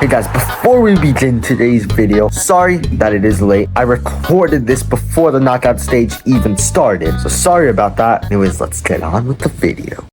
Hey guys, before we begin today's video, sorry that it is late. I recorded this before the knockout stage even started, so sorry about that. Anyways, let's get on with the video.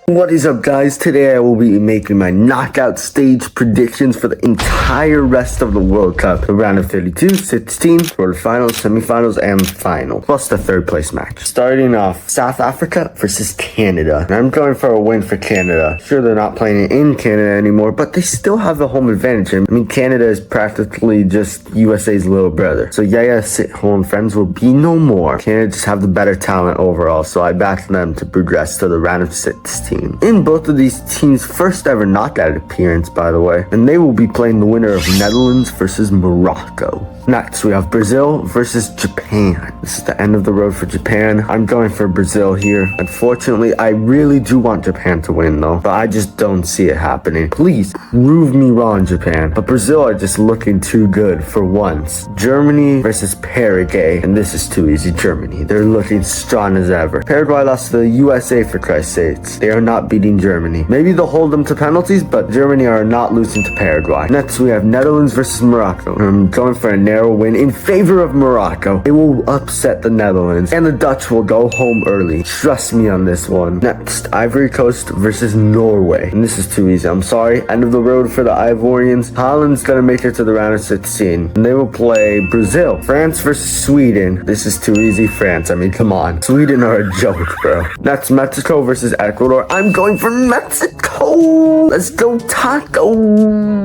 What is up, guys? Today I will be making my knockout stage predictions for the entire rest of the World Cup. The round of 32, 16, quarterfinals, semifinals, and final, plus the third place match. Starting off, South Africa versus Canada. And I'm going for a win for Canada. Sure, they're not playing in Canada anymore, but they still have the home advantage. I mean, Canada is practically just USA's little brother. So Yaya sit-home friends will be no more. Canada just have the better talent overall, so I backed them to progress to the round of 16. In both of these teams' first ever knockout appearance, by the way, and they will be playing the winner of Netherlands versus Morocco. Next, we have Brazil versus Japan. This is the end of the road for Japan. I'm going for Brazil here. Unfortunately, I really do want Japan to win though, but I just don't see it happening. Please prove me wrong, Japan. But Brazil are just looking too good for once. Germany versus Paraguay, and this is too easy. Germany, they're looking strong as ever. Paraguay lost to the USA, for Christ's sakes. They are not beating Germany. Maybe they'll hold them to penalties, but Germany are not losing to Paraguay. Next, we have Netherlands versus Morocco. I'm going for a narrow win in favor of Morocco. It will upset the Netherlands, and the Dutch will go home early. Trust me on this one. Next, Ivory Coast versus Norway. And this is too easy. I'm sorry. End of the road for the Ivorians. Holland's gonna make it to the round of 16. And they will play Brazil. France versus Sweden. This is too easy. France. I mean, come on. Sweden are a joke, bro. Next, Mexico versus Ecuador. I'm going for Mexico. Let's go tacos.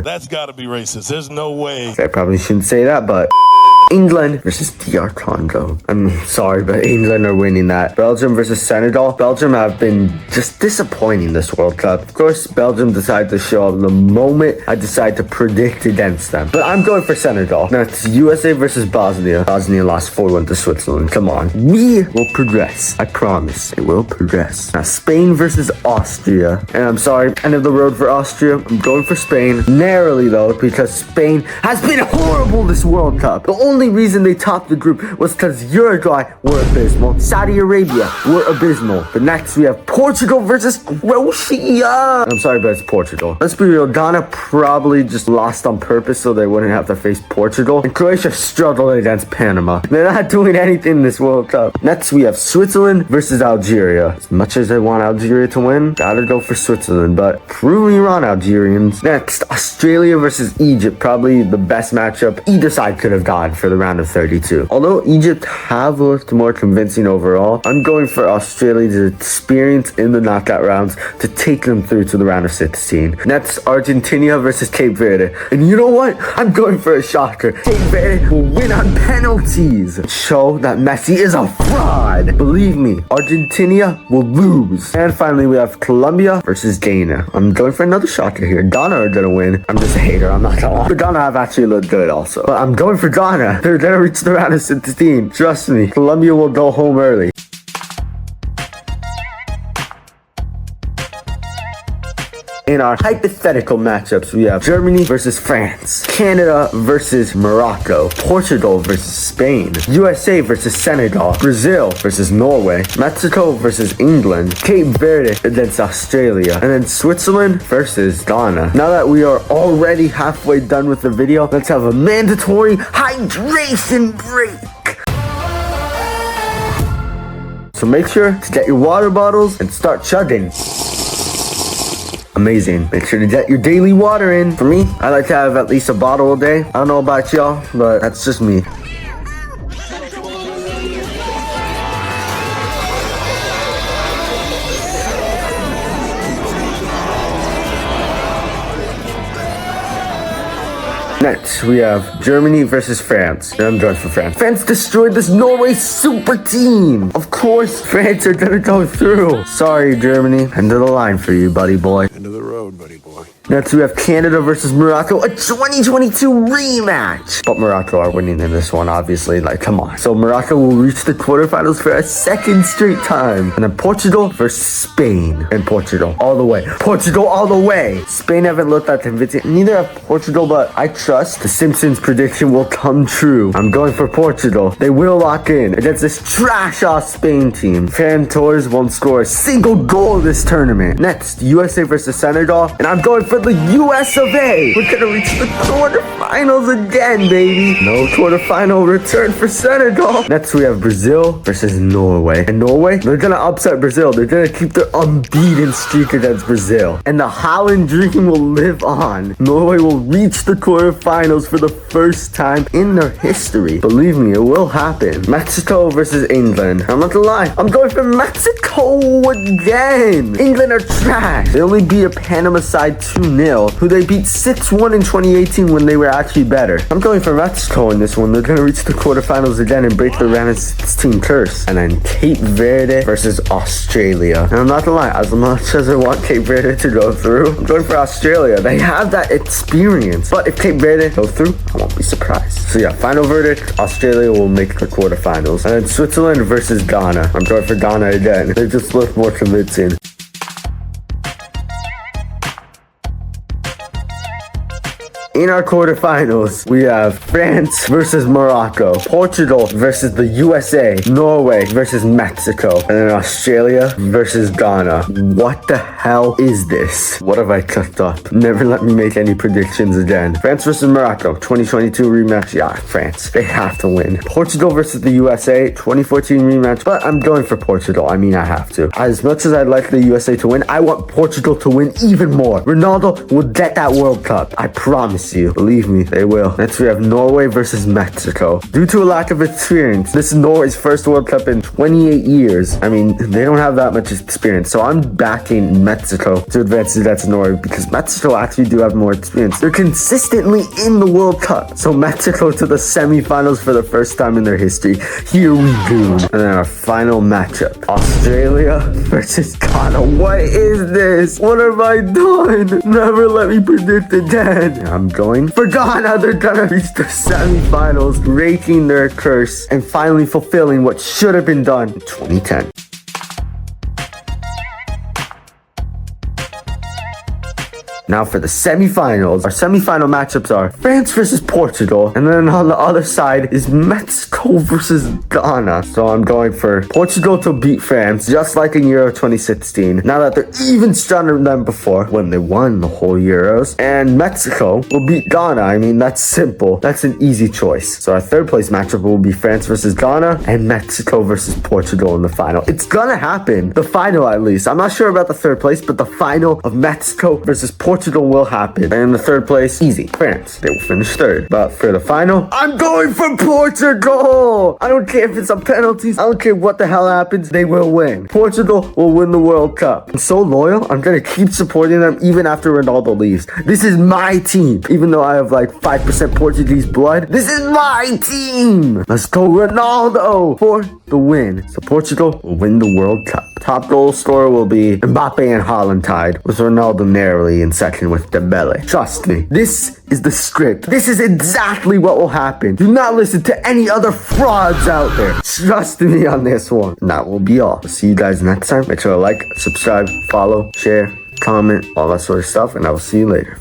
That's gotta be racist. There's no way. I probably shouldn't say that, but England versus DR Congo. I'm sorry, but England are winning that. Belgium versus Senegal. Belgium have been just disappointing this World Cup. Of course, Belgium decided to show up the moment I decided to predict against them. But I'm going for Senegal. Next, USA versus Bosnia. Bosnia lost 4-1 to Switzerland. Come on. We will progress. I promise. It will progress. Now, Spain versus Austria. And I'm sorry, end of the road for Austria. I'm going for Spain. Narrowly, though, because Spain has been horrible this World Cup. The only reason they topped the group was because Uruguay were abysmal, Saudi Arabia were abysmal. But next we have Portugal versus Croatia. I'm sorry, but it's Portugal. Let's be real, Ghana probably just lost on purpose so they wouldn't have to face Portugal. And Croatia struggled against Panama. They're not doing anything in this World Cup. Next we have Switzerland versus Algeria. As much as I want Algeria to win, gotta go for Switzerland, but prove me wrong, Algerians. Next, Australia versus Egypt. Probably the best matchup either side could have gotten for the round of 32. Although Egypt have looked more convincing overall, I'm going for Australia's experience in the knockout rounds to take them through to the round of 16. Next, Argentina versus Cape Verde. And you know what? I'm going for a shocker. Cape Verde will win on penalties. Show that Messi is a fraud. Believe me, Argentina will lose. And finally, we have Colombia versus Ghana. I'm going for another shocker here. Ghana are gonna win. I'm just a hater, I'm not gonna lie. But Ghana have actually looked good also. But I'm going for Ghana. They're gonna reach the round of 16. Trust me, Colombia will go home early. In our hypothetical matchups, we have Germany versus France, Canada versus Morocco, Portugal versus Spain, USA versus Senegal, Brazil versus Norway, Mexico versus England, Cape Verde against Australia, and then Switzerland versus Ghana. Now that we are already halfway done with the video, let's have a mandatory hydration break. So make sure to get your water bottles and start chugging. Amazing. Make sure to get your daily water in. For me, I like to have at least a bottle a day. I don't know about y'all, but that's just me. Next, we have Germany versus France. And I'm going for France. France destroyed this Norway super team. Of course, France are gonna go through. Sorry, Germany. End of the line for you, buddy boy. End of the road, buddy boy. Next, we have Canada versus Morocco, a 2022 rematch. But Morocco are winning in this one, obviously. Like, come on. So Morocco will reach the quarterfinals for a second straight time. And then Portugal versus Spain. And Portugal all the way. Portugal all the way. Spain haven't looked that convincing. Neither have Portugal, but I trust the Simpsons prediction will come true. I'm going for Portugal. They will lock in against this trash-ass Spain team. Ferran Torres won't score a single goal this tournament. Next, USA versus Senegal. And I'm going for the US of A. We're gonna reach the quarterfinals again, baby. No quarterfinal return for Senegal. Next, we have Brazil versus Norway. And Norway, they're gonna upset Brazil. They're gonna keep their unbeaten streak against Brazil. And the Holland dream will live on. Norway will reach the quarterfinals for the first time in their history. Believe me, it will happen. Mexico versus England. I'm not gonna lie, I'm going for Mexico again. England are trash. They only beat a Panama side 2-0, who they beat 6-1 in 2018 when they were actually better. I'm going for Mexico in this one. They're gonna reach the quarterfinals again and break the Round 16 curse. And then Cape Verde versus Australia. And I'm not gonna lie, as much as I want Cape Verde to go through, I'm going for Australia. They have that experience. But if Cape Verde go through, I won't be surprised. So yeah, final verdict, Australia will make the quarterfinals. And then Switzerland versus Ghana. I'm going for Ghana again. They just look more convincing. In our quarterfinals, we have France versus Morocco, Portugal versus the USA, Norway versus Mexico, and then Australia versus Ghana. What the hell is this? What have I cooked up? Never let me make any predictions again. France versus Morocco, 2022 rematch. Yeah, France. They have to win. Portugal versus the USA, 2014 rematch. But I'm going for Portugal. I mean, I have to. As much as I'd like the USA to win, I want Portugal to win even more. Ronaldo will get that World Cup. I promise you. Believe me, they will. Next, we have Norway versus Mexico. Due to a lack of experience, this is Norway's first World Cup in 28 years. I mean, they don't have that much experience. So I'm backing Mexico to advance against Norway because Mexico actually do have more experience. They're consistently in the World Cup. So Mexico to the semifinals for the first time in their history. Here we go. And then our final matchup, Australia versus Ghana. What is this? What have I done? Never let me predict again. I'm going for Ghana. They're gonna reach the semifinals, breaking their curse and finally fulfilling what should have been done in 2010. Now for the semifinals, our semifinal matchups are France versus Portugal, and then on the other side is Mexico versus Ghana. So I'm going for Portugal to beat France, just like in Euro 2016. Now that they're even stronger than before, when they won the whole Euros. And Mexico will beat Ghana. I mean, that's simple. That's an easy choice. So our third place matchup will be France versus Ghana and Mexico versus Portugal in the final. It's gonna happen. The final, at least. I'm not sure about the third place, but the final of Mexico versus Portugal will happen. And in the third place, easy, France. They will finish third. But for the final, I'm going for Portugal! I don't care if it's on penalties. I don't care what the hell happens. They will win. Portugal will win the World Cup. I'm so loyal. I'm gonna keep supporting them even after Ronaldo leaves. This is my team. Even though I have like 5% Portuguese blood, this is my team! Let's go Ronaldo for the win. So Portugal will win the World Cup. Top goal scorer will be Mbappe and Haaland tied, with Ronaldo narrowly in second with Dembele. Trust me, this is the script. This is exactly what will happen. Do not listen to any other frauds out there. Trust me on this one. And that will be all. I'll see you guys next time. Make sure to like, subscribe, follow, share, comment, all that sort of stuff, and I will see you later.